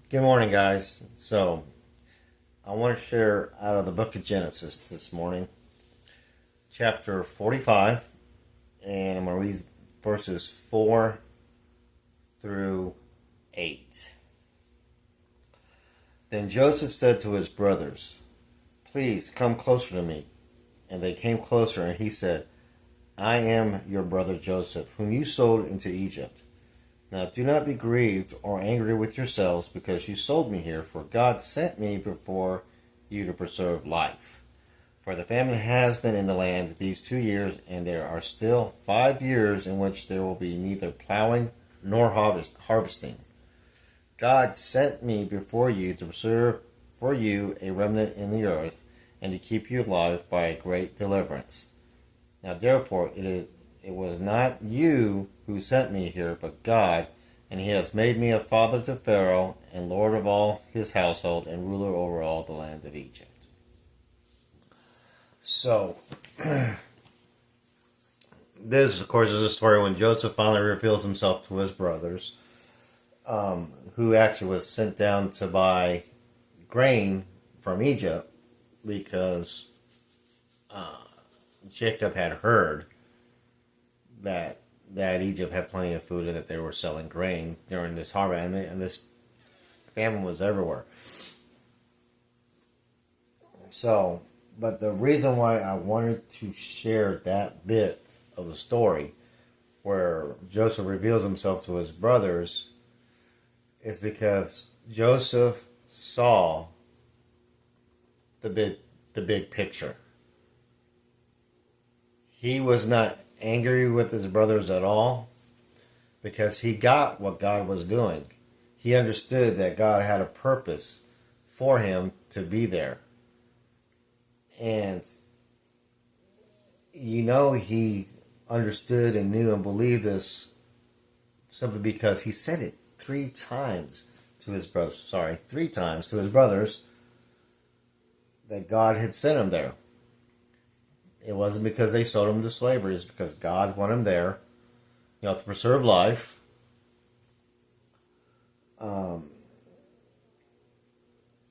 Good morning, guys. So, I want to share out of the book of Genesis this morning, chapter 45, and I'm going to read verses 4 through 8. Then Joseph said to his brothers, "Please come closer to me." And they came closer, and he said, "I am your brother Joseph, whom you sold into Egypt. Now do not be grieved or angry with yourselves because you sold me here, for God sent me before you to preserve life. For the famine has been in the land these 2 years, and there are still 5 years in which there will be neither plowing nor harvesting. God sent me before you to preserve for you a remnant in the earth, and to keep you alive by a great deliverance. Now therefore it was not you who sent me here, but God, and he has made me a father to Pharaoh, and lord of all his household, and ruler over all the land of Egypt." So, this, of course, is a story when Joseph finally reveals himself to his brothers, who actually was sent down to buy grain from Egypt because Jacob had heard that Egypt had plenty of food and that they were selling grain during this harvest, and this famine was everywhere. So, but the reason why I wanted to share that bit of the story where Joseph reveals himself to his brothers is because Joseph saw the big picture. He was not angry with his brothers at all because he got what God was doing. He understood that God had a purpose for him to be there. And he understood and knew and believed this simply because he said it three times to his brothers that God had sent him there. It wasn't because they sold him to slavery. It's because God wanted him there, to preserve life. And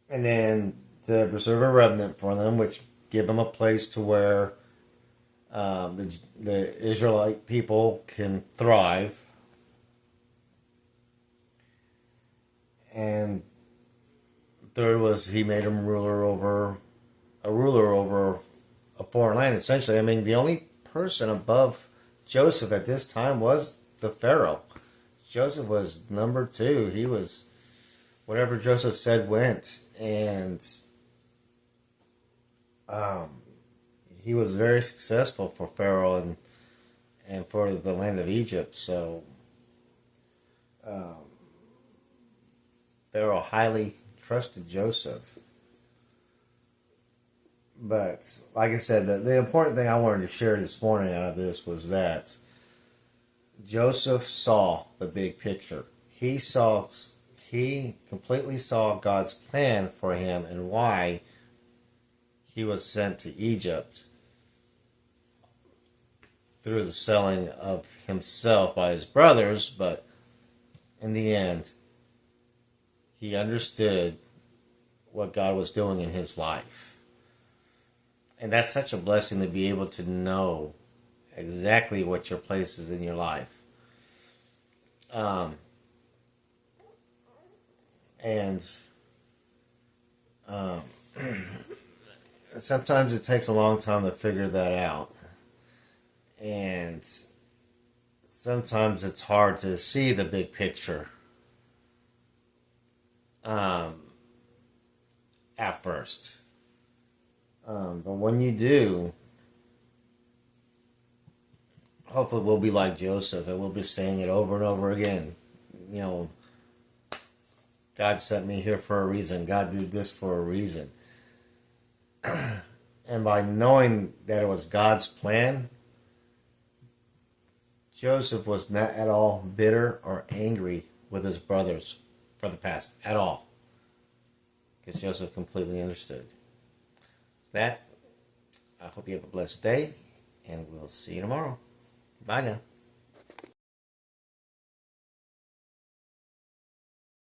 then to preserve a remnant for them, which give them a place to where the Israelite people can thrive. And third was he made him a ruler over a foreign land. Essentially, the only person above Joseph at this time was the Pharaoh. Joseph was number two. He was whatever Joseph said went, and he was very successful for Pharaoh and for the land of Egypt. So Pharaoh highly trusted Joseph. But like I said, the important thing I wanted to share this morning out of this was that Joseph saw the big picture. He completely saw God's plan for him and why he was sent to Egypt through the selling of himself by his brothers, but in the end, he understood what God was doing in his life. And that's such a blessing to be able to know exactly what your place is in your life. And sometimes it takes a long time to figure that out. And sometimes it's hard to see the big picture at first. But when you do, hopefully we'll be like Joseph and we'll be saying it over and over again. God sent me here for a reason. God did this for a reason. And by knowing that it was God's plan, Joseph was not at all bitter or angry with his brothers for the past at all. Because Joseph completely understood. I hope you have a blessed day, and we'll see you tomorrow. Bye now.